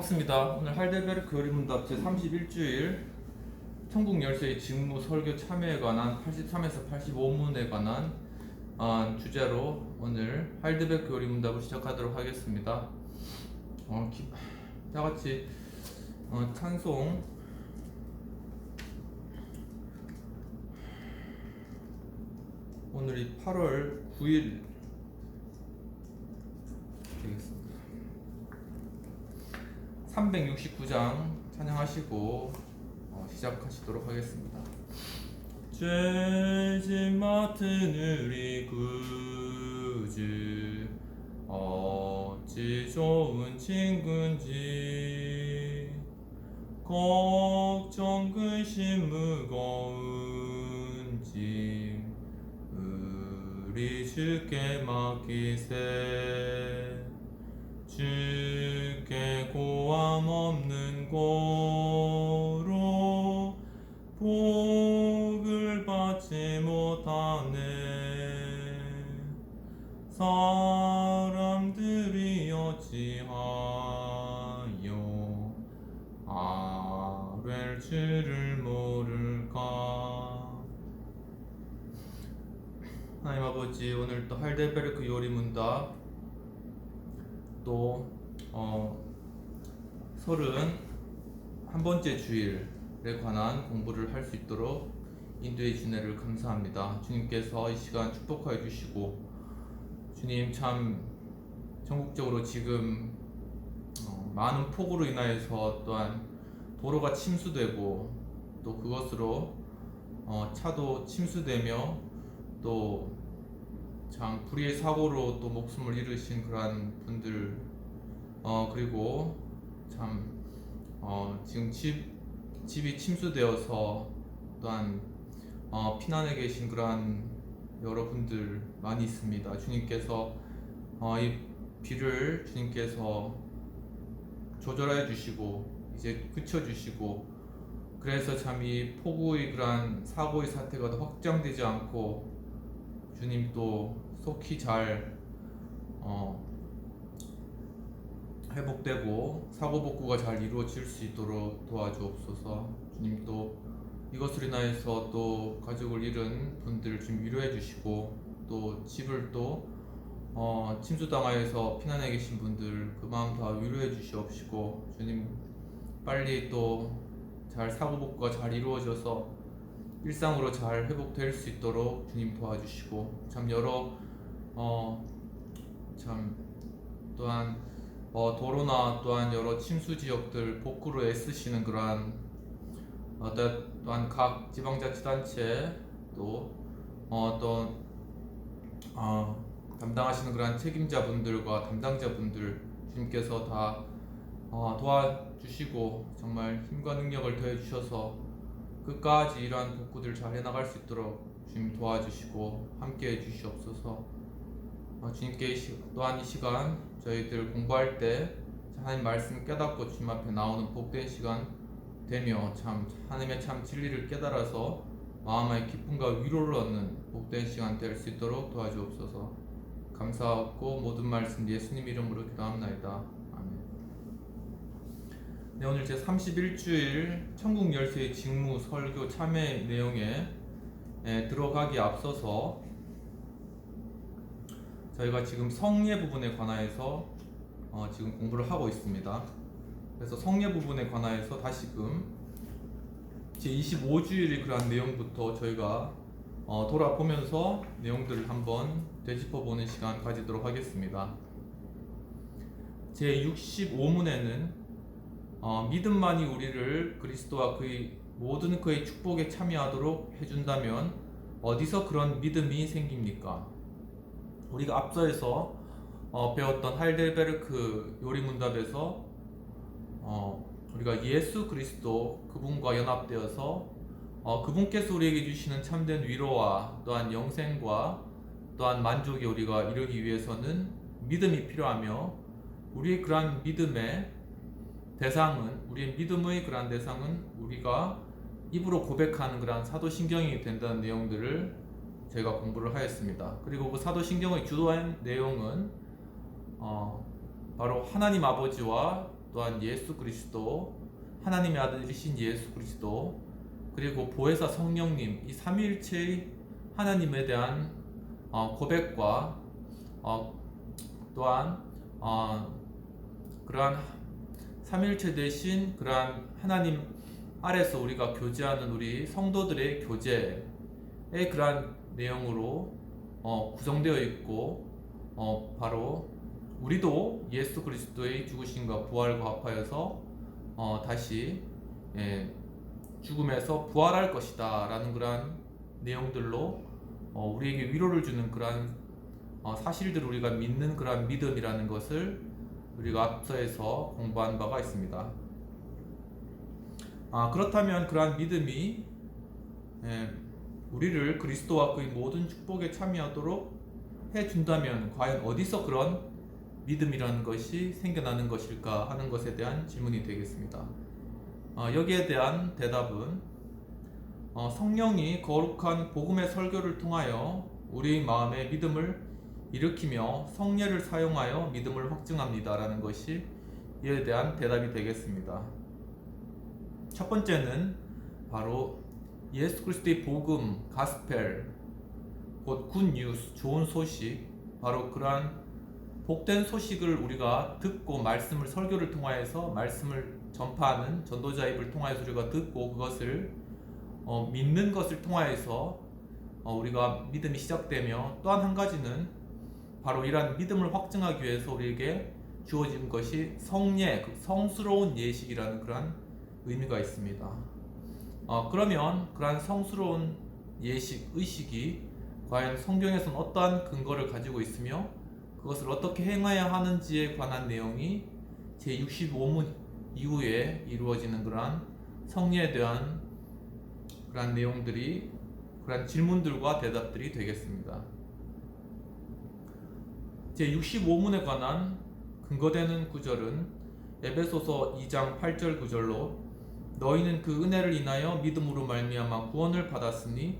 반갑습니다. 오늘 할데베르크 요리문답 제31주일 천국 열쇠의 직무 설교 참여에 관한 83에서 85문에 관한 주제로 오늘 할데베르크 요리문답을 시작하도록 하겠습니다. 다같이 찬송 오늘이 8월 9일 되겠습니다. 369장 찬양하시고 시작하시도록 하겠습니다. 죄짐 맡은 우리 구주 어찌 좋은 친구인지 걱정 근심 무거운 짐 우리 주께 맡기세 주께 고함 없는 고로 복을 받지 못하네 사람들이 어찌하여 아랠 줄을 모를까. 하나님 아버지, 오늘 또 할데베르크 요리문답 또 31번째 주일에 관한 공부를 할 수 있도록 인도해 주신 은혜를 감사합니다. 주님께서 이 시간 축복하여 주시고, 주님 참 전국적으로 지금 많은 폭우로 인하여서 또한 도로가 침수되고 또 그것으로 차도 침수되며 또 참 불의의 사고로 또 목숨을 잃으신 그러한 분들 그리고 참 지금 집이 침수되어서 또한 피난해 계신 그러한 여러분들 많이 있습니다. 주님께서 이 비를 주님께서 조절해 주시고 이제 그쳐 주시고, 그래서 참 이 폭우의 그러한 사고의 사태가 더 확장되지 않고 주님 또 속히 잘 회복되고 사고복구가 잘 이루어질 수 있도록 도와주옵소서. 주님 또 이것으로 인하여서 또 가족을 잃은 분들 좀 위로해 주시고, 또 집을 또 침수당하여서 피난해 계신 분들 그 마음 다 위로해 주시옵시고, 주님 빨리 또 잘 사고복구가 잘 이루어져서 일상으로 잘 회복될 수 있도록 주님 도와주시고, 참 여러 참 또한 도로나 또한 여러 침수 지역들 복구로 애쓰시는 그러한 또한 각 지방자치단체 또 담당하시는 그러한 책임자분들과 담당자분들 주님께서 다 도와주시고 정말 힘과 능력을 더해 주셔서 끝까지 이러한 복구들 잘 해나갈 수 있도록 주님 도와주시고 함께 해주시옵소서. 주님께 또한 이 시간 저희들 공부할 때 하나님 말씀 깨닫고 주님 앞에 나오는 복된 시간 되며 참 하나님의 참 진리를 깨달아서 마음의 기쁨과 위로를 얻는 복된 시간 될 수 있도록 도와주옵소서. 감사하고 모든 말씀 예수님 이름으로 기도합나이다. 아멘. 네, 오늘 제 31주일 천국 열쇠의 직무 설교 참여 내용에 들어가기 앞서서 저희가 지금 성례 부분에 관하여서 지금 공부를 하고 있습니다. 그래서 성례 부분에 관하여서 다시금 제 25주일의 그러한 내용부터 저희가 돌아보면서 내용들을 한번 되짚어보는 시간 가지도록 하겠습니다. 제 65문에는 믿음만이 우리를 그리스도와 그의 모든 그의 축복에 참여하도록 해준다면 어디서 그런 믿음이 생깁니까? 우리가 앞서에서 배웠던 할데베르크 요리문답에서 우리가 예수 그리스도 그분과 연합되어서 그분께서 우리에게 주시는 참된 위로와 또한 영생과 또한 만족에 우리가 이르기 위해서는 믿음이 필요하며, 우리의 그러한 믿음의 대상은, 우리의 믿음의 그러한 대상은 우리가 입으로 고백하는 그러한 사도신경이 된다는 내용들을 저희가 공부를 하였습니다. 그리고 그 사도신경의 주도한 내용은 바로 하나님 아버지와 또한 예수 그리스도, 하나님의 아들이신 예수 그리스도, 그리고 보혜사 성령님, 이 삼위일체의 하나님에 대한 고백과 또한 그러한 삼위일체 대신 그러한 하나님 아래서 우리가 교제하는 우리 성도들의 교제의 그러한 내용으로 구성되어 있고, 바로 우리도 예수 그리스도의 죽으심과 부활과 합하여서 다시 죽음에서 부활할 것이다 라는 그러한 내용들로 우리에게 위로를 주는 그러한 사실들을 우리가 믿는 그러한 믿음이라는 것을 우리가 앞서에서 공부한 바가 있습니다. 그렇다면 그러한 믿음이 우리를 그리스도와 그의 모든 축복에 참여하도록 해준다면 과연 어디서 그런 믿음이라는 것이 생겨나는 것일까 하는 것에 대한 질문이 되겠습니다. 여기에 대한 대답은 성령이 거룩한 복음의 설교를 통하여 우리의 마음에 믿음을 일으키며 성례를 사용하여 믿음을 확증합니다 라는 것이 이에 대한 대답이 되겠습니다. 첫 번째는 바로 예수 그리스도의 복음, 가스펠, 곧 굿뉴스, 좋은 소식, 바로 그러한 복된 소식을 우리가 듣고 말씀을 설교를 통하여서 말씀을 전파하는 전도자 입을 통하여서 우리가 듣고 그것을 믿는 것을 통하여서 우리가 믿음이 시작되며, 또한 한 가지는 바로 이러한 믿음을 확증하기 위해서 우리에게 주어진 것이 성례, 성스러운 예식이라는 그러한 의미가 있습니다. 그러면 그러한 성스러운 예식, 의식이 과연 성경에서는 어떠한 근거를 가지고 있으며 그것을 어떻게 행해야 하는지에 관한 내용이 제65문 이후에 이루어지는 그러한 성례에 대한 그러한 내용들이, 그러한 질문들과 대답들이 되겠습니다. 제65문에 관한 근거되는 구절은 에베소서 2장 8절 구절로 너희는 그 은혜를 인하여 믿음으로 말미암아 구원을 받았으니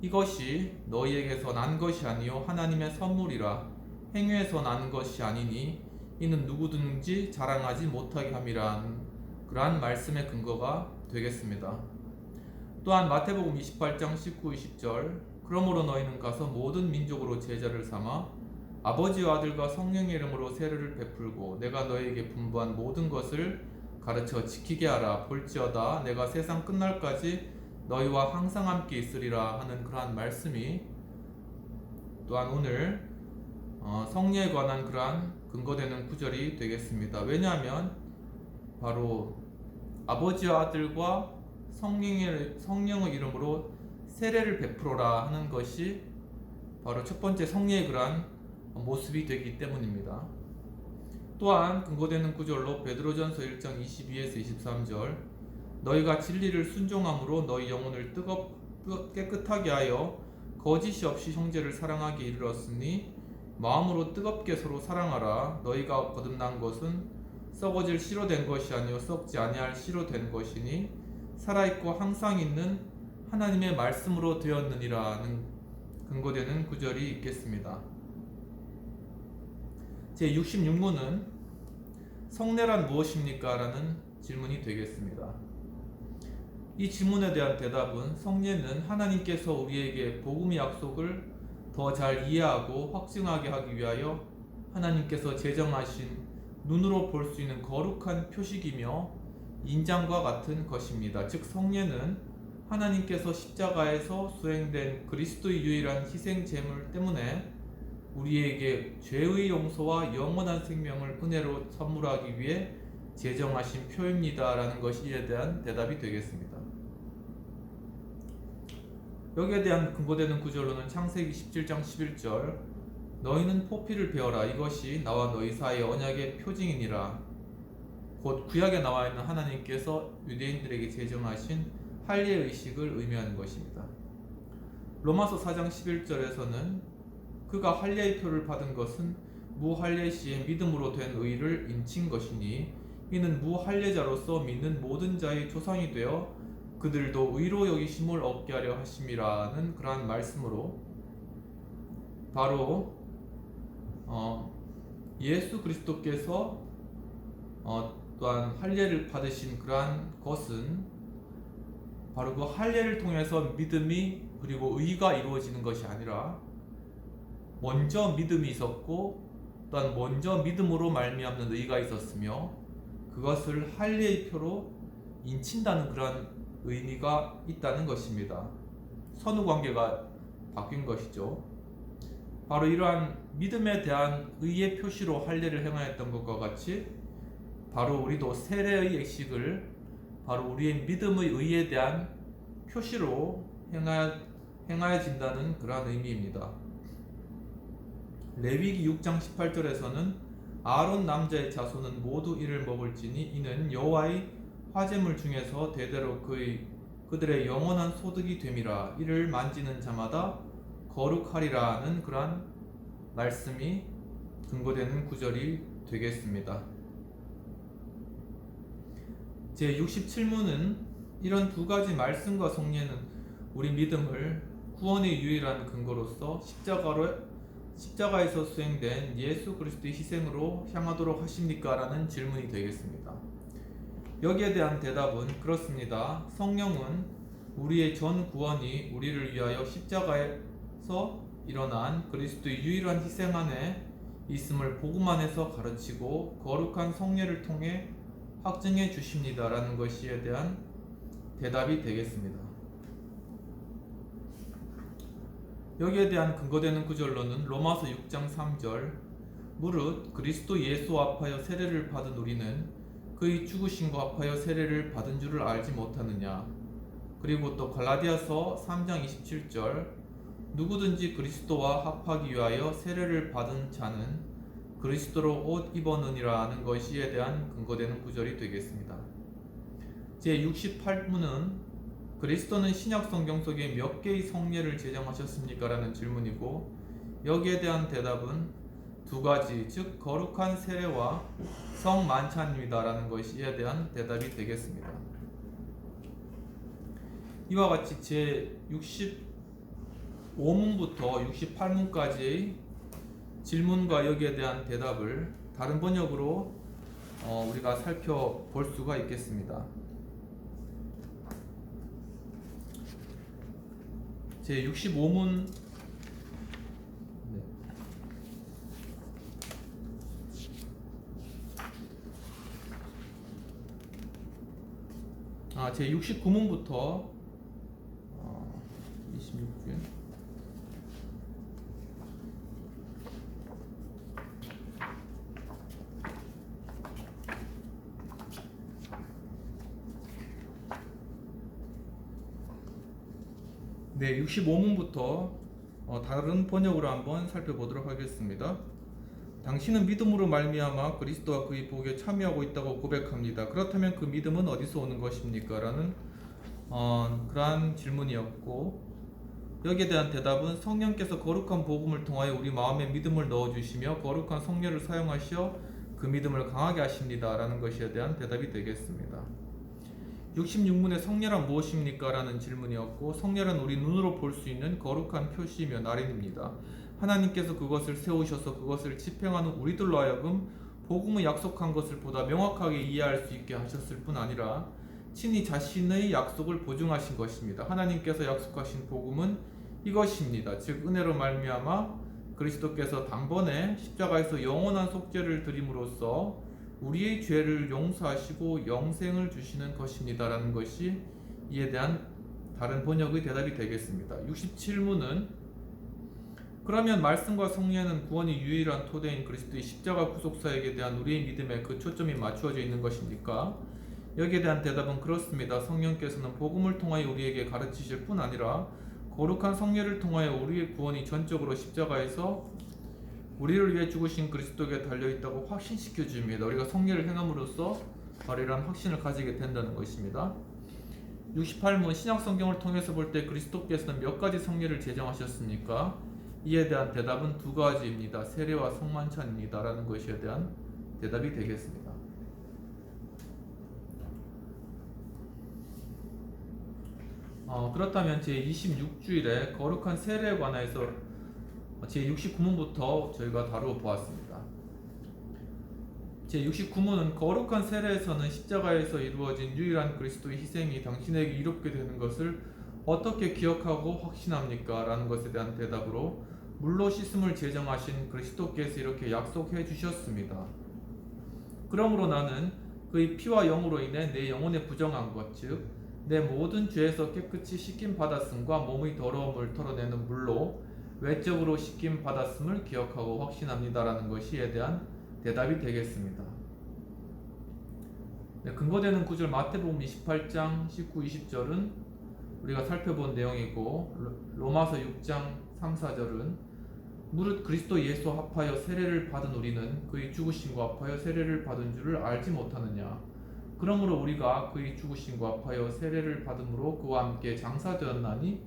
이것이 너희에게서 난 것이 아니요 하나님의 선물이라 행위에서 난 것이 아니니 이는 누구든지 자랑하지 못하게 함이라는 그러한 말씀의 근거가 되겠습니다. 또한 마태복음 28장 19, 20절 그러므로 너희는 가서 모든 민족으로 제자를 삼아 아버지와 아들과 성령의 이름으로 세례를 베풀고 내가 너희에게 분부한 모든 것을 가르쳐 지키게 하라. 볼지어다 내가 세상 끝날까지 너희와 항상 함께 있으리라 하는 그러한 말씀이 또한 오늘 성례에 관한 그러한 근거되는 구절이 되겠습니다. 왜냐하면 바로 아버지와 아들과 성령의 이름으로 세례를 베풀어라 하는 것이 바로 첫 번째 성례의 그러한 모습이 되기 때문입니다. 또한 근거되는 구절로 베드로전서 1장 22에서 23절 너희가 진리를 순종함으로 너희 영혼을 깨끗하게 하여 거짓이 없이 형제를 사랑하게 이르렀으니 마음으로 뜨겁게 서로 사랑하라. 너희가 거듭난 것은 썩어질 씨로 된 것이 아니요 썩지 아니할 씨로 된 것이니 살아있고 항상 있는 하나님의 말씀으로 되었느니라는 근거되는 구절이 있겠습니다. 제66문은 성례란 무엇입니까? 라는 질문이 되겠습니다. 이 질문에 대한 대답은 성례는 하나님께서 우리에게 복음의 약속을 더 잘 이해하고 확증하게 하기 위하여 하나님께서 제정하신 눈으로 볼 수 있는 거룩한 표식이며 인장과 같은 것입니다. 즉 성례는 하나님께서 십자가에서 수행된 그리스도의 유일한 희생 제물 때문에 우리에게 죄의 용서와 영원한 생명을 은혜로 선물하기 위해 제정하신 표입니다 라는 것이 이에 대한 대답이 되겠습니다. 여기에 대한 근거되는 구절로는 창세기 17장 11절 너희는 포피를 베어라 이것이 나와 너희 사이의 언약의 표징이니라. 곧 구약에 나와 있는 하나님께서 유대인들에게 제정하신 할례 의식을 의미하는 것입니다. 로마서 4장 11절에서는 그가 할례의 표를 받은 것은 무할례 시에 믿음으로 된 의를 인친 것이니 이는 무할례자로서 믿는 모든 자의 조상이 되어 그들도 의로 여기심을 얻게 하려 하심이라는 그러한 말씀으로 바로 예수 그리스도께서 또한 할례를 받으신 그러한 것은 바로 그 할례를 통해서 믿음이 그리고 의가 이루어지는 것이 아니라 먼저 믿음이 있었고 또한 먼저 믿음으로 말미암는 의가 있었으며 그것을 할례의 표로 인친다는 그런 의미가 있다는 것입니다. 선후 관계가 바뀐 것이죠. 바로 이러한 믿음에 대한 의의 표시로 할례를 행하였던 것과 같이 바로 우리도 세례의 예식을 바로 우리의 믿음의 의에 대한 표시로 행하여진다는 그러한 의미입니다. 레위기 6장 18절에서는 아론 남자의 자손은 모두 이를 먹을지니 이는 여호와의 화제물 중에서 대대로 그들의 영원한 소득이 됨이라 이를 만지는 자마다 거룩하리라는 그러한 말씀이 근거되는 구절이 되겠습니다. 제67문은 이런 두 가지 말씀과 성례는 우리 믿음을 구원의 유일한 근거로서 십자가에서 수행된 예수 그리스도의 희생으로 향하도록 하십니까? 라는 질문이 되겠습니다. 여기에 대한 대답은 그렇습니다. 성령은 우리의 전 구원이 우리를 위하여 십자가에서 일어난 그리스도의 유일한 희생 안에 있음을 복음 안에서 가르치고 거룩한 성례를 통해 확증해 주십니다. 라는 것에 대한 대답이 되겠습니다. 여기에 대한 근거되는 구절로는 로마서 6장 3절 무릇 그리스도 예수 합하여 세례를 받은 우리는 그의 죽으심과 합하여 세례를 받은 줄을 알지 못하느냐. 그리고 또 갈라디아서 3장 27절 누구든지 그리스도와 합하기 위하여 세례를 받은 자는 그리스도로 옷 입었느니라 하는 것에 대한 근거되는 구절이 되겠습니다. 제68문은 그리스도는 신약 성경 속에 몇 개의 성례를 제정하셨습니까? 라는 질문이고 여기에 대한 대답은 두 가지, 즉 거룩한 세례와 성만찬입니다. 라는 것에 대한 대답이 되겠습니다. 이와 같이 제65문부터 68문까지의 질문과 여기에 대한 대답을 다른 번역으로 우리가 살펴볼 수가 있겠습니다. 제65문 제69문부터 26줄 네, 65문부터 다른 번역으로 한번 살펴보도록 하겠습니다. 당신은 믿음으로 말미암아 그리스도와 그의 복에 참여하고 있다고 고백합니다. 그렇다면 그 믿음은 어디서 오는 것입니까? 라는 그러한 질문이었고 여기에 대한 대답은 성령께서 거룩한 복음을 통하여 우리 마음에 믿음을 넣어주시며 거룩한 성령을 사용하시어 그 믿음을 강하게 하십니다. 라는 것에 대한 대답이 되겠습니다. 66문의 성례란 무엇입니까? 라는 질문이었고 성례란 우리 눈으로 볼 수 있는 거룩한 표시이며 날인입니다. 하나님께서 그것을 세우셔서 그것을 집행하는 우리들로 하여금 복음의 약속한 것을 보다 명확하게 이해할 수 있게 하셨을 뿐 아니라 친히 자신의 약속을 보증하신 것입니다. 하나님께서 약속하신 복음은 이것입니다. 즉 은혜로 말미암아 그리스도께서 단번에 십자가에서 영원한 속죄를 드림으로써 우리의 죄를 용서하시고 영생을 주시는 것입니다. 라는 것이 이에 대한 다른 번역의 대답이 되겠습니다. 67문은 그러면 말씀과 성례는 구원의 유일한 토대인 그리스도의 십자가 구속사역에 대한 우리의 믿음에 그 초점이 맞추어져 있는 것입니까? 여기에 대한 대답은 그렇습니다. 성령께서는 복음을 통하여 우리에게 가르치실 뿐 아니라 거룩한 성례를 통하여 우리의 구원이 전적으로 십자가에서 우리를 위해 죽으신 그리스도에게 달려있다고 확신시켜 줍니다. 우리가 성례를 행함으로써 바로 이러한 확신을 가지게 된다는 것입니다. 68문 신약 성경을 통해서 볼 때 그리스도께서는 몇 가지 성례를 제정하셨습니까? 이에 대한 대답은 두 가지입니다. 세례와 성만찬입니다. 라는 것에 대한 대답이 되겠습니다. 그렇다면 제26주일에 거룩한 세례에 관해서 제69문부터 저희가 다루어 보았습니다. 제69문은 거룩한 세례에서는 십자가에서 이루어진 유일한 그리스도의 희생이 당신에게 이롭게 되는 것을 어떻게 기억하고 확신합니까? 라는 것에 대한 대답으로 물로 씻음을 제정하신 그리스도께서 이렇게 약속해 주셨습니다. 그러므로 나는 그의 피와 영으로 인해 내 영혼의 부정한 것, 즉 내 모든 죄에서 깨끗이 씻김 받았음과 몸의 더러움을 털어내는 물로 외적으로 씻김 받았음을 기억하고 확신합니다라는 것이 이에 대한 대답이 되겠습니다. 근거되는 구절 마태복음 28장 19, 20절은 우리가 살펴본 내용이고, 로마서 6장 3, 4절은 무릇 그리스도 예수 합하여 세례를 받은 우리는 그의 죽으심과 합하여 세례를 받은 줄을 알지 못하느냐. 그러므로 우리가 그의 죽으심과 합하여 세례를 받음으로 그와 함께 장사되었나니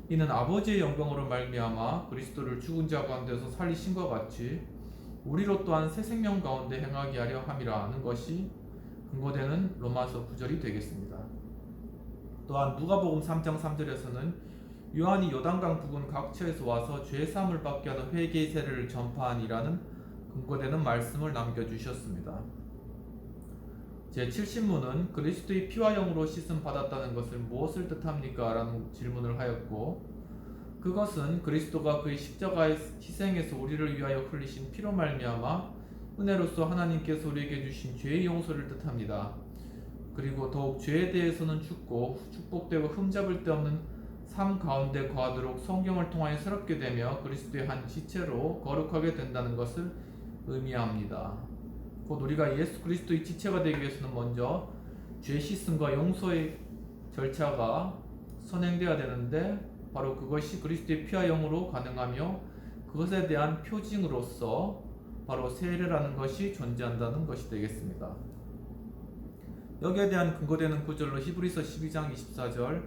이는 아버지의 영광으로 말미암아 그리스도를 죽은 자 가운데서 살리신 것 같이 우리로 또한 새 생명 가운데 행하게 하려 함이라 하는 것이 근거되는 로마서 9절이 되겠습니다. 또한 누가복음 3장 3절에서는 요한이 요단강 부근 각처에서 와서 죄 사함을 받게 하는 회개의 세례를 전파하니라는 근거되는 말씀을 남겨주셨습니다. 제70문은 그리스도의 피와 영으로 씻음 받았다는 것을 무엇을 뜻합니까? 라는 질문을 하였고, 그것은 그리스도가 그의 십자가의 희생에서 우리를 위하여 흘리신 피로 말미암아 은혜로서 하나님께서 우리에게 주신 죄의 용서를 뜻합니다. 그리고 더욱 죄에 대해서는 죽고 축복되고 흠잡을 데 없는 삶 가운데 거하도록 성경을 통하여 새롭게 되며 그리스도의 한 지체로 거룩하게 된다는 것을 의미합니다. 곧 우리가 예수 그리스도의 지체가 되기 위해서는 먼저 죄 씻음과 용서의 절차가 선행되어야 되는데, 바로 그것이 그리스도의 피와 영으로 가능하며 그것에 대한 표징으로서 바로 세례라는 것이 존재한다는 것이 되겠습니다. 여기에 대한 근거되는 구절로 히브리서 12장 24절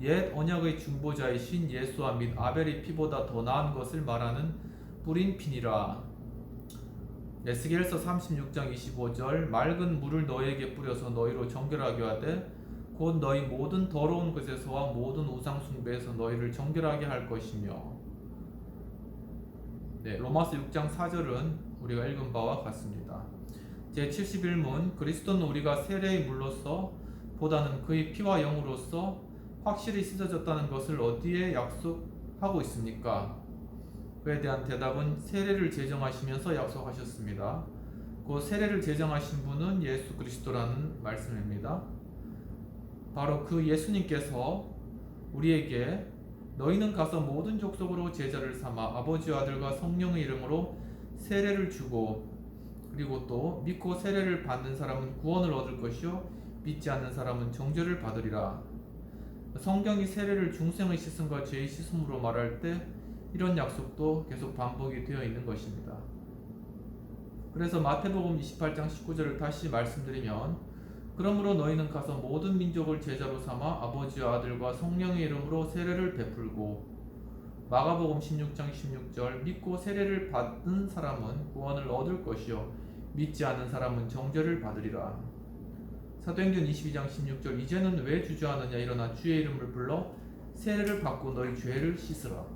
옛 언약의 중보자이신 예수와 및 아벨의 피보다 더 나은 것을 말하는 뿌린 피니라. 에스겔서 36장 25절 맑은 물을 너희에게 뿌려서 너희로 정결하게 하되 곧 너희 모든 더러운 것에서와 모든 우상 숭배에서 너희를 정결하게 할 것이며. 로마서 6장 4절은 우리가 읽은 바와 같습니다. 제71문 그리스도는 우리가 세례의 물로서 보다는 그의 피와 영으로서 확실히 씻어졌다는 것을 어디에 약속하고 있습니까? 그에 대한 대답은 세례를 제정하시면서 약속하셨습니다. 그 세례를 제정하신 분은 예수 그리스도라는 말씀입니다. 바로 그 예수님께서 우리에게 너희는 가서 모든 족속으로 제자를 삼아 아버지와 아들과 성령의 이름으로 세례를 주고, 그리고 또 믿고 세례를 받는 사람은 구원을 얻을 것이요 믿지 않는 사람은 정죄를 받으리라. 성경이 세례를 중생의 씻음과 죄의 씻음으로 말할 때 이런 약속도 계속 반복이 되어 있는 것입니다. 그래서 마태복음 28장 19절을 다시 말씀드리면 그러므로 너희는 가서 모든 민족을 제자로 삼아 아버지와 아들과 성령의 이름으로 세례를 베풀고, 마가복음 16장 16절 믿고 세례를 받은 사람은 구원을 얻을 것이요 믿지 않는 사람은 정죄를 받으리라. 사도행전 22장 16절 이제는 왜 주저하느냐 일어나 주의 이름을 불러 세례를 받고 너희 죄를 씻으라.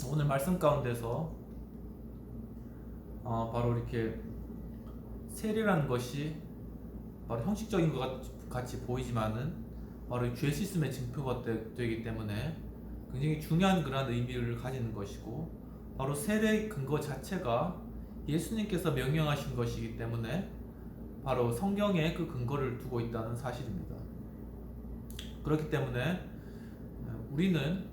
오늘 말씀 가운데서 바로 이렇게 세례라는 것이 바로 형식적인 것 같이 보이지만은 바로 죄 씻음의 증표가 되기 때문에 굉장히 중요한 그런 의미를 가지는 것이고, 바로 세례의 근거 자체가 예수님께서 명령하신 것이기 때문에 바로 성경에 그 근거를 두고 있다는 사실입니다. 그렇기 때문에 우리는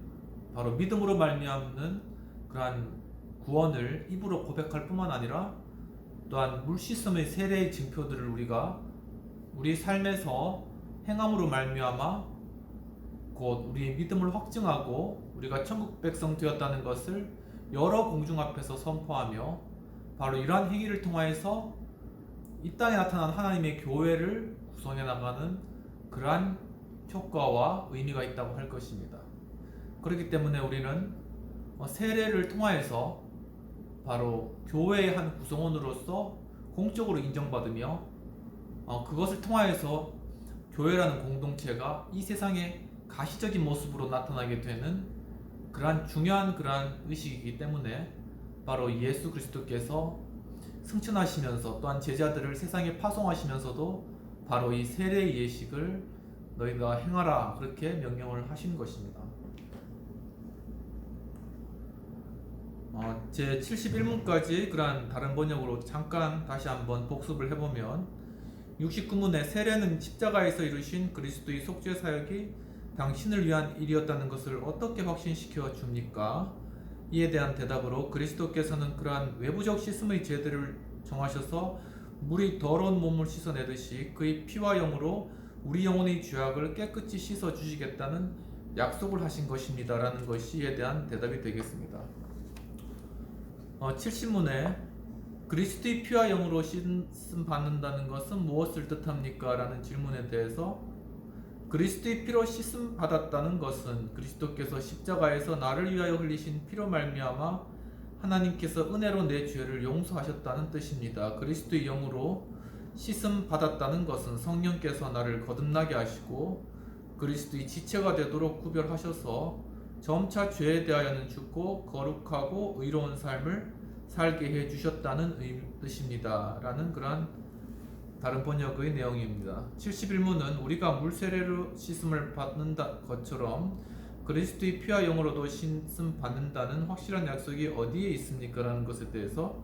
바로 믿음으로 말미암는 그러한 구원을 입으로 고백할 뿐만 아니라 또한 물 씻음의 세례의 증표들을 우리가 우리 삶에서 행함으로 말미암아 곧 우리의 믿음을 확증하고 우리가 천국 백성 되었다는 것을 여러 공중 앞에서 선포하며 바로 이러한 행위를 통하여서 이 땅에 나타난 하나님의 교회를 구성해 나가는 그러한 효과와 의미가 있다고 할 것입니다. 그렇기 때문에 우리는 세례를 통하여서 바로 교회의 한 구성원으로서 공적으로 인정받으며 그것을 통하여서 교회라는 공동체가 이 세상에 가시적인 모습으로 나타나게 되는 그러한 중요한 그러한 의식이기 때문에 바로 예수 그리스도께서 승천하시면서 또한 제자들을 세상에 파송하시면서도 바로 이 세례의 예식을 너희가 행하라 그렇게 명령을 하신 것입니다. 제 71문까지 그러한 다른 번역으로 잠깐 다시 한번 복습을 해보면 69문에 세례는 십자가에서 이루신 그리스도의 속죄 사역이 당신을 위한 일이었다는 것을 어떻게 확신시켜 줍니까? 이에 대한 대답으로 그리스도께서는 그러한 외부적 씻음의 제도를 정하셔서 물이 더러운 몸을 씻어내듯이 그의 피와 영으로 우리 영혼의 죄악을 깨끗이 씻어 주시겠다는 약속을 하신 것입니다 라는 것이 이에 대한 대답이 되겠습니다. 70문에 그리스도의 피와 영으로 씻음 받는다는 것은 무엇을 뜻합니까? 라는 질문에 대해서 그리스도의 피로 씻음 받았다는 것은 그리스도께서 십자가에서 나를 위하여 흘리신 피로 말미암아 하나님께서 은혜로 내 죄를 용서하셨다는 뜻입니다. 그리스도의 영으로 씻음 받았다는 것은 성령께서 나를 거듭나게 하시고 그리스도의 지체가 되도록 구별하셔서 점차 죄에 대하여는 죽고 거룩하고 의로운 삶을 살게 해 주셨다는 뜻입니다. 라는 그러한 다른 번역의 내용입니다. 71문은 우리가 물세례로 씻음을 받는 것처럼 그리스도의 피와 영으로도 씻음 받는다는 확실한 약속이 어디에 있습니까? 라는 것에 대해서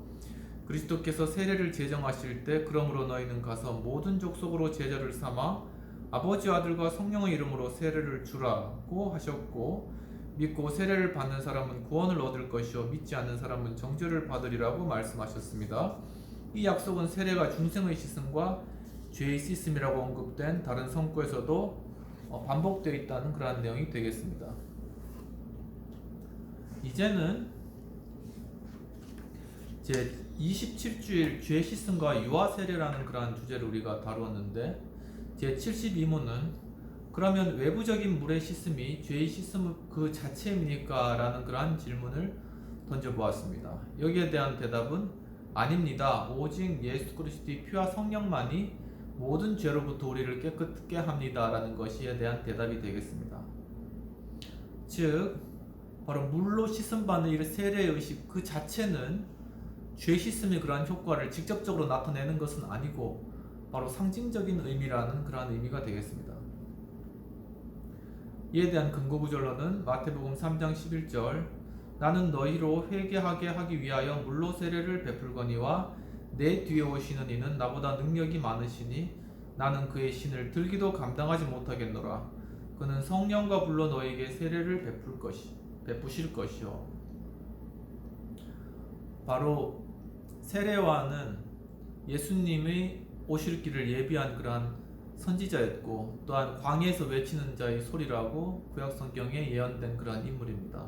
그리스도께서 세례를 제정하실 때 그러므로 너희는 가서 모든 족속으로 제자를 삼아 아버지 아들과 성령의 이름으로 세례를 주라고 하셨고 믿고 세례를 받는 사람은 구원을 얻을 것이요 믿지 않는 사람은 정죄를 받으리라고 말씀하셨습니다. 이 약속은 세례가 중생의 씻음과 죄의 씻음이라고 언급된 다른 성구에서도 반복되어 있다는 그러한 내용이 되겠습니다. 이제는 제 27주일 죄 씻음과 유아 세례라는 그러한 주제를 우리가 다루었는데 제 72문은 그러면 외부적인 물의 씻음이 죄의 씻음 그 자체입니까? 라는 그러한 질문을 던져보았습니다. 여기에 대한 대답은 아닙니다. 오직 예수 그리스도의 피와 성령만이 모든 죄로부터 우리를 깨끗게 합니다. 라는 것에 대한 대답이 되겠습니다. 즉 바로 물로 씻음받는 이 세례의 의식 그 자체는 죄 씻음의 그러한 효과를 직접적으로 나타내는 것은 아니고 바로 상징적인 의미라는 그러한 의미가 되겠습니다. 이에 대한 근거 구절로는 마태복음 3장 11절 나는 너희로 회개하게 하기 위하여 물로 세례를 베풀거니와 내 뒤에 오시는 이는 나보다 능력이 많으시니 나는 그의 신을 들기도 감당하지 못하겠노라. 그는 성령과 불로 너희에게 세례를 베푸실 것이요. 바로 세례와는 예수님의 오실 길을 예비한 그러한 선지자였고 또한 광야에서 외치는 자의 소리라고 구약 성경에 예언된 그러한 인물입니다.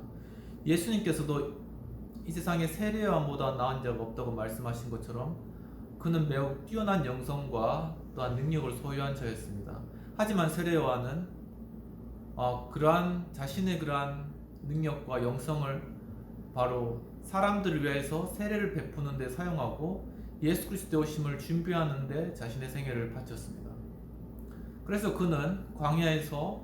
예수님께서도 이 세상에 세례요한보다 나은 자가 없다고 말씀하신 것처럼 그는 매우 뛰어난 영성과 또한 능력을 소유한 자였습니다. 하지만 세례요한은 그러한 자신의 그러한 능력과 영성을 바로 사람들을 위해서 세례를 베푸는 데 사용하고 예수 그리스도의 오심을 준비하는 데 자신의 생애를 바쳤습니다. 그래서 그는 광야에서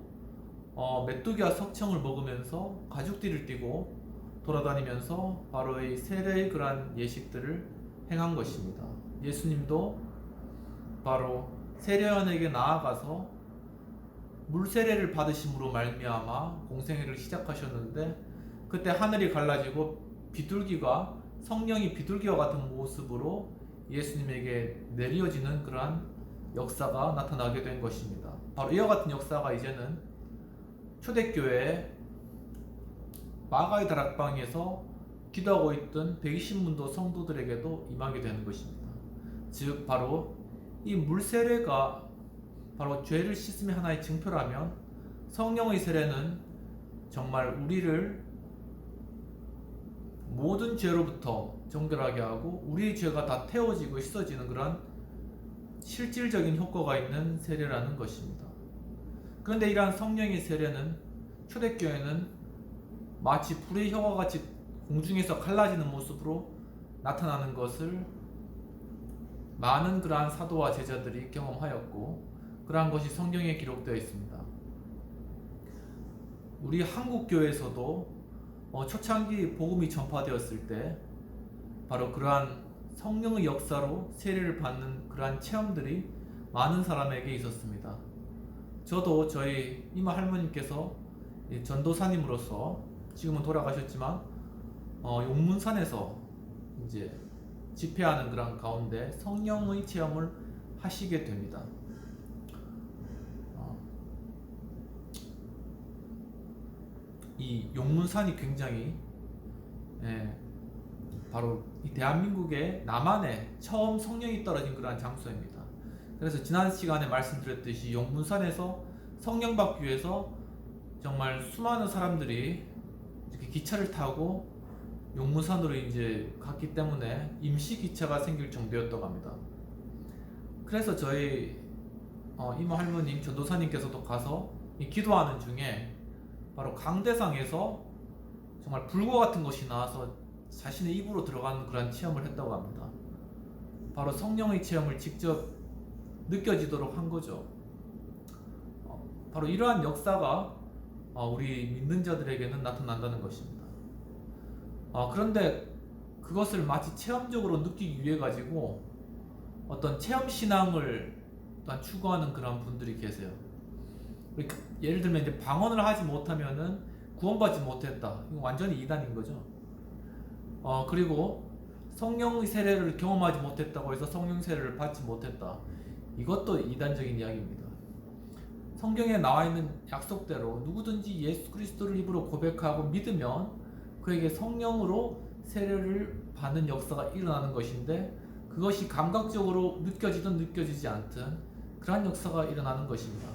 메뚜기와 석청을 먹으면서 가죽띠를 띠고 돌아다니면서 바로 이 세례의 그러한 예식들을 행한 것입니다. 예수님도 바로 세례요한에게 나아가서 물세례를 받으심으로 말미암아 공생애를 시작하셨는데 그때 하늘이 갈라지고 비둘기가 성령이 비둘기와 같은 모습으로 예수님에게 내려지는 그러한 역사가 나타나게 된 것입니다. 바로 이와 같은 역사가 이제는 초대교회 마가의 다락방에서 기도하고 있던 120문도 성도들에게도 임하게 되는 것입니다. 즉 바로 이 물세례가 바로 죄를 씻음의 하나의 증표라면 성령의 세례는 정말 우리를 모든 죄로부터 정결하게 하고 우리의 죄가 다 태워지고 씻어지는 그런 실질적인 효과가 있는 세례라는 것입니다. 그런데 이러한 성령의 세례는 초대교회는 마치 불의 혀와 같이 공중에서 갈라지는 모습으로 나타나는 것을 많은 그러한 사도와 제자들이 경험하였고 그러한 것이 성경에 기록되어 있습니다. 우리 한국교회에서도 초창기 복음이 전파되었을 때 바로 그러한 성령의 역사로 세례를 받는 그러한 체험들이 많은 사람에게 있었습니다. 저도 저희 이모 할머님께서 전도사님으로서 지금은 돌아가셨지만 용문산에서 이제 집회하는 그런 가운데 성령의 체험을 하시게 됩니다. 이 용문산이 굉장히 바로 이 대한민국의 남한에 처음 성령이 떨어진 그러한 장소입니다. 그래서 지난 시간에 말씀드렸듯이 용문산에서 성령 받기 위해서 정말 수많은 사람들이 이렇게 기차를 타고 용문산으로 이제 갔기 때문에 임시 기차가 생길 정도였다고 합니다. 그래서 저희 이모 할머님 전도사님께서도 가서 기도하는 중에 바로 강대상에서 정말 불과 같은 것이 나와서 자신의 입으로 들어가는 그런 체험을 했다고 합니다. 바로 성령의 체험을 직접 느껴지도록 한 거죠. 바로 이러한 역사가 우리 믿는 자들에게는 나타난다는 것입니다. 그런데 그것을 마치 체험적으로 느끼기 위해 가지고 어떤 체험 신앙을 추구하는 그런 분들이 계세요. 예를 들면 이제 방언을 하지 못하면은 구원받지 못했다. 이거 완전히 이단인 거죠. 그리고 성령의 세례를 경험하지 못했다고 해서 성령 세례를 받지 못했다. 이것도 이단적인 이야기입니다. 성경에 나와 있는 약속대로 누구든지 예수 그리스도를 입으로 고백하고 믿으면 그에게 성령으로 세례를 받는 역사가 일어나는 것인데, 그것이 감각적으로 느껴지든 느껴지지 않든 그러한 역사가 일어나는 것입니다.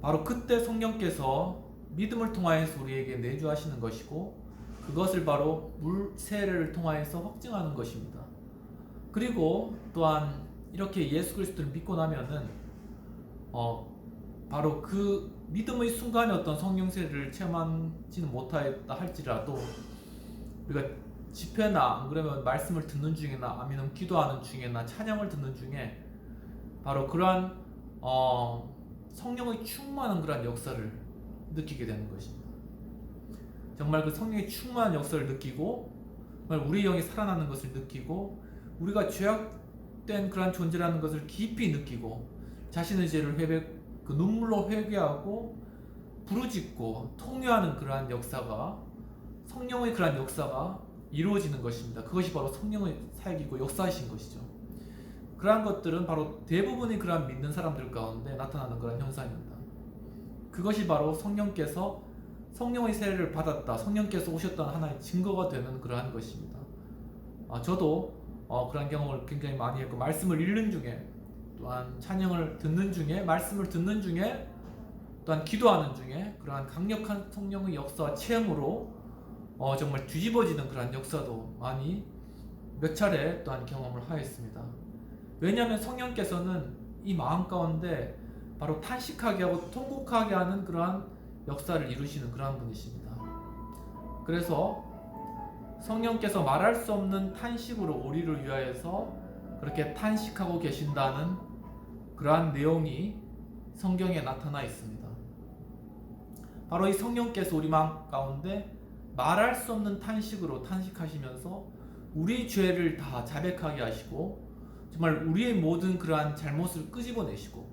바로 그때 성령께서 믿음을 통하여서 우리에게 내주하시는 것이고, 그것을 바로 물 세례를 통하여서 확증하는 것입니다. 그리고 또한 이렇게 예수 그리스도를 믿고 나면은 바로 그 믿음의 순간에 어떤 성령 세례를 체험하지는 못하였다 할지라도 우리가 집회나 안 그러면 말씀을 듣는 중이나 아니면 기도하는 중이나 찬양을 듣는 중에 바로 그러한 성령의 충만한 그러한 역사를 느끼게 되는 것입니다. 정말 그 성령의 충만한 역사를 느끼고 정말 우리 영이 살아나는 것을 느끼고 우리가 죄악된 그러한 존재라는 것을 깊이 느끼고 자신의 죄를 그 눈물로 회개하고 부르짖고 통회하는 그러한 역사가, 성령의 그러한 역사가 이루어지는 것입니다. 그것이 바로 성령의 사역이고 역사이신 것이죠. 그러한 것들은 바로 대부분의 그러한 믿는 사람들 가운데 나타나는 그런 현상입니다. 그것이 바로 성령께서 성령의 세례를 받았다, 성령께서 오셨다는 하나의 증거가 되는 그러한 것입니다. 저도 그러한 경험을 굉장히 많이 했고, 말씀을 읽는 중에 또한 찬양을 듣는 중에, 말씀을 듣는 중에, 또한 기도하는 중에 그러한 강력한 성령의 역사와 체험으로 정말 뒤집어지는 그러한 역사도 많이 몇 차례 또한 경험을 하였습니다. 왜냐하면 성령께서는 이 마음 가운데 바로 탄식하게 하고 통곡하게 하는 그러한 역사를 이루시는 그러한 분이십니다. 그래서 성령께서 말할 수 없는 탄식으로 우리를 위하여서 그렇게 탄식하고 계신다는 그러한 내용이 성경에 나타나 있습니다. 바로 이 성령께서 우리 마음 가운데 말할 수 없는 탄식으로 탄식하시면서 우리 죄를 다 자백하게 하시고 정말 우리의 모든 그러한 잘못을 끄집어내시고,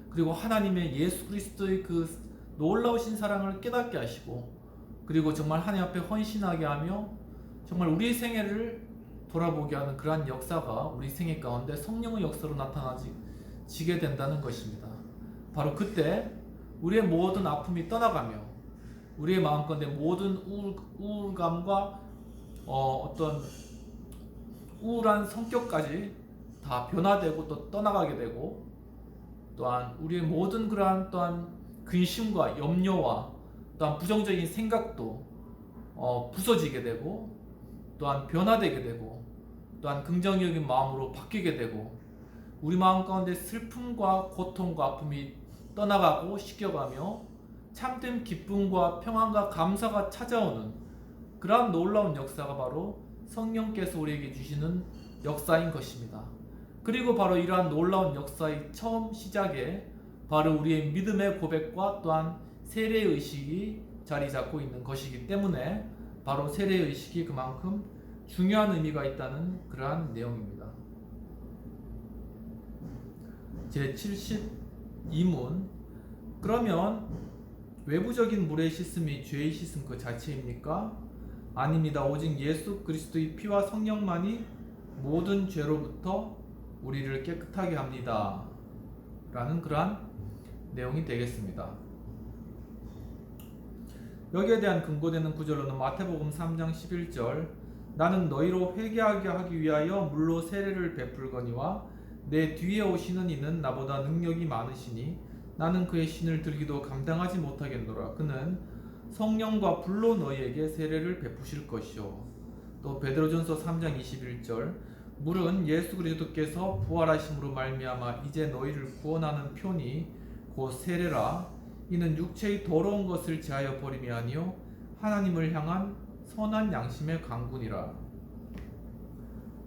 그리고 하나님의 예수 그리스도의 그 놀라우신 사랑을 깨닫게 하시고, 그리고 정말 하나님 앞에 헌신하게 하며 정말 우리의 생애를 돌아보게 하는 그러한 역사가 우리 생애 가운데 성령의 역사로 나타나지게 된다는 것입니다. 바로 그때 우리의 모든 아픔이 떠나가며 우리의 마음 가운데 모든 우울감과 어떤 우울한 성격까지 다 변화되고 또 떠나가게 되고, 또한 우리의 모든 그러한 또한 근심과 염려와 또한 부정적인 생각도 부서지게 되고, 또한 변화되게 되고, 또한 긍정적인 마음으로 바뀌게 되고, 우리 마음 가운데 슬픔과 고통과 아픔이 떠나가고 씻겨가며 참된 기쁨과 평안과 감사가 찾아오는 그러한 놀라운 역사가 바로 성령께서 우리에게 주시는 역사인 것입니다. 그리고 바로 이러한 놀라운 역사의 처음 시작에 바로 우리의 믿음의 고백과 또한 세례의식이 자리 잡고 있는 것이기 때문에 바로 세례의식이 그만큼 중요한 의미가 있다는 그러한 내용입니다. 제72문. 그러면 외부적인 물의 씻음이 죄의 씻음 그 자체입니까? 아닙니다. 오직 예수 그리스도의 피와 성령만이 모든 죄로부터 우리를 깨끗하게 합니다. 라는 그러한 내용이 되겠습니다. 여기에 대한 근거되는 구절로는 마태복음 3장 11절 나는 너희로 회개하게 하기 위하여 물로 세례를 베풀거니와 내 뒤에 오시는 이는 나보다 능력이 많으시니 나는 그의 신을 들기도 감당하지 못하겠노라. 그는 성령과 불로 너희에게 세례를 베푸실 것이요. 또 베드로전서 3장 21절 물은 예수 그리스도께서 부활하심으로 말미암아 이제 너희를 구원하는 표니 곧 세례라. 이는 육체의 더러운 것을 제하여 버림이 아니요 하나님을 향한 선한 양심의 강군이라.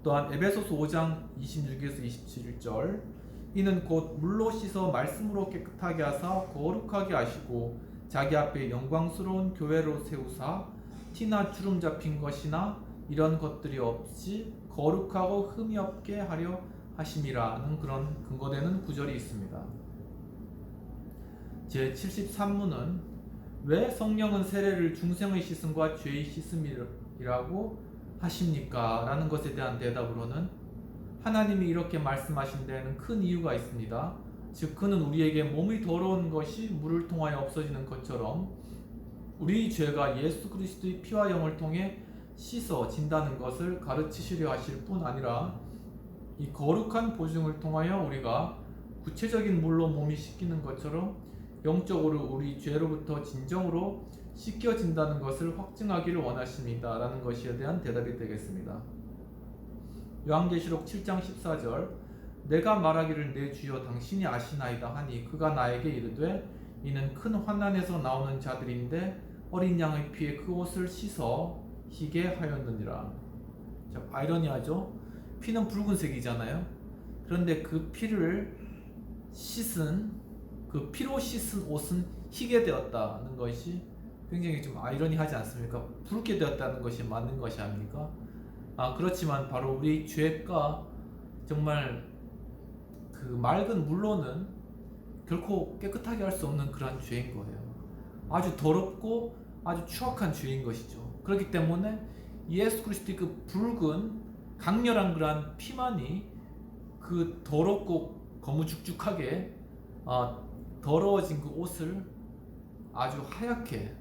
또한 에베소서 5장 26에서 27절 이는 곧 물로 씻어 말씀으로 깨끗하게 하사 거룩하게 하시고 자기 앞에 영광스러운 교회로 세우사 티나 주름 잡힌 것이나 이런 것들이 없이 거룩하고 흠이 없게 하려 하심이라는 그런 근거되는 구절이 있습니다. 제73문은 왜 성령은 세례를 중생의 씻음과 죄의 씻음이라고 하십니까? 라는 것에 대한 대답으로는 하나님이 이렇게 말씀하신 데에는 큰 이유가 있습니다. 즉 그는 우리에게 몸이 더러운 것이 물을 통하여 없어지는 것처럼 우리 죄가 예수 그리스도의 피와 영을 통해 씻어진다는 것을 가르치시려 하실 뿐 아니라 이 거룩한 보증을 통하여 우리가 구체적인 물로 몸이 씻기는 것처럼 영적으로 우리 죄로부터 진정으로 씻겨진다는 것을 확증하기를 원하십니다. 라는 것에 대한 대답이 되겠습니다. 요한계시록 7장 14절 내가 말하기를 내 주여 당신이 아시나이다 하니 그가 나에게 이르되 이는 큰 환난에서 나오는 자들인데 어린 양의 피에 그 옷을 씻어 희게 하였느니라. 자, 아이러니하죠? 피는 붉은색이잖아요. 그런데 그 피를 씻은 그 피로 씻은 옷은 희게 되었다는 것이 굉장히 좀 아이러니하지 않습니까? 붉게 되었다는 것이 맞는 것이 아닙니까? 그렇지만 바로 우리 죄가 정말 그 맑은 물로는 결코 깨끗하게 할 수 없는 그러한 죄인 거예요. 아주 더럽고 아주 추악한 죄인 것이죠. 그렇기 때문에 예수 그리스도의 그 붉은 강렬한 그러한 피만이 그 더럽고 거무죽죽하게 더러워진 그 옷을 아주 하얗게